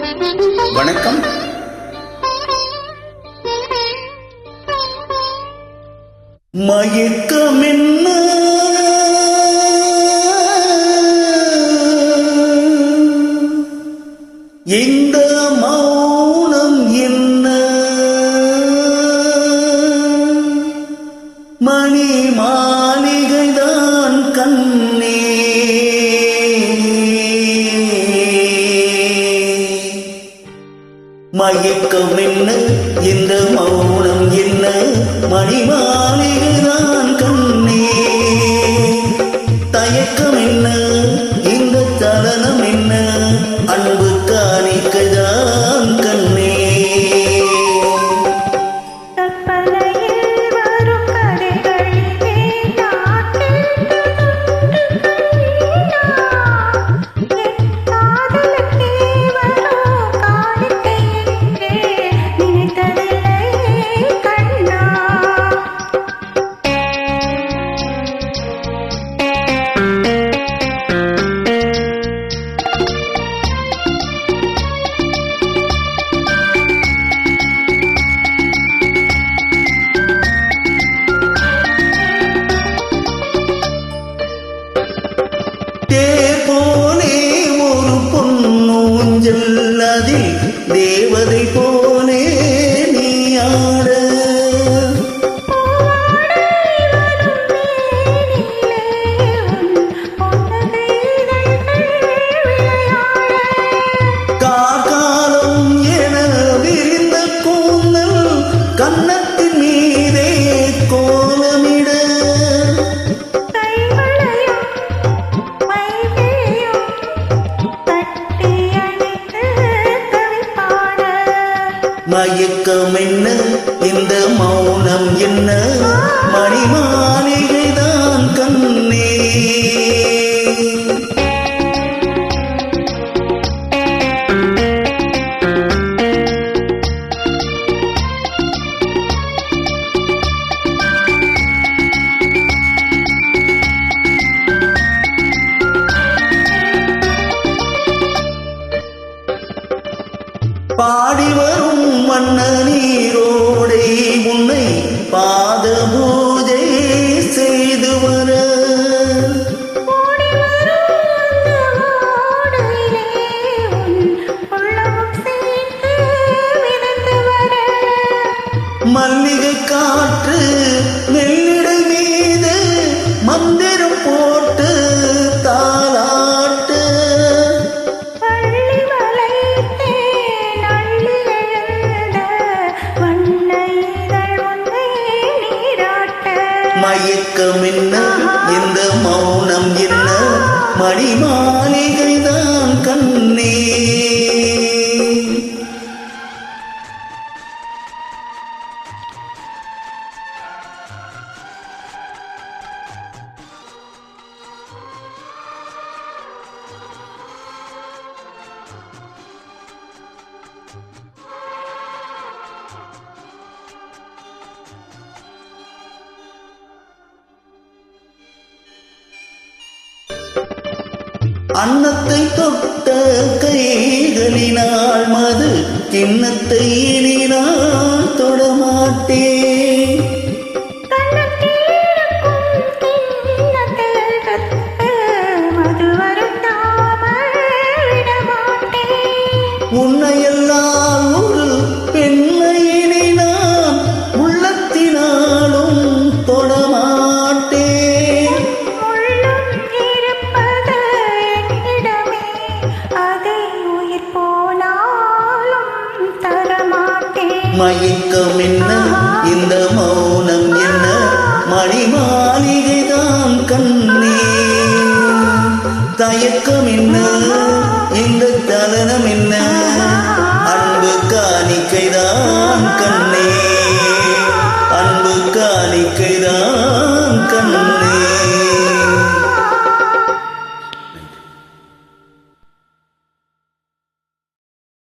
வணக்கம். மயக்கம் என்ன இந்த மௌனம் என்ன மணி மாளிகைதான் கண்ணே மயக்கம் என்ன இந்த மௌனம் என்ன மணி மாளிகைதான் கண்ணே தயக்கம் என்ன இந்த சலனம் என்ன அன்பு காணிக்கைதான் கண்ணே அதில் தேவதை போலே நீ ஆட காக்காலம் என விரிந்த கூந்தல் கன்னத்தின் மீதே கோலமிட மயக்கம் என்ன இந்த மௌனம் என்ன மணி மாளிகைதான் கண்ணே பாடி வரும் மன்ன நீரோடை உன்னை பாத பூஜை செய்து வர மல்லிகை காற்று நெல்லிடை மீது மந்திரம் போட்டு தாலாட்டு மயக்கம் என்ன இந்த மௌனம் என்ன மணி மாளிகைதான் கண்ணே அன்னத்தை தொட்ட கைகளினால் மது கிண்ணத்தை இனி நான் தொடமாட்டேன் உன்னையெல்லாம் ஒரு பெண்ணை இனி நான் உள்ளத்தினாலும் தொடமாட்டேன் மயக்கம் என்ன இந்த மௌனம் என்ன மணி மாளிகைதான் கண்ணே தயக்கம் என்ன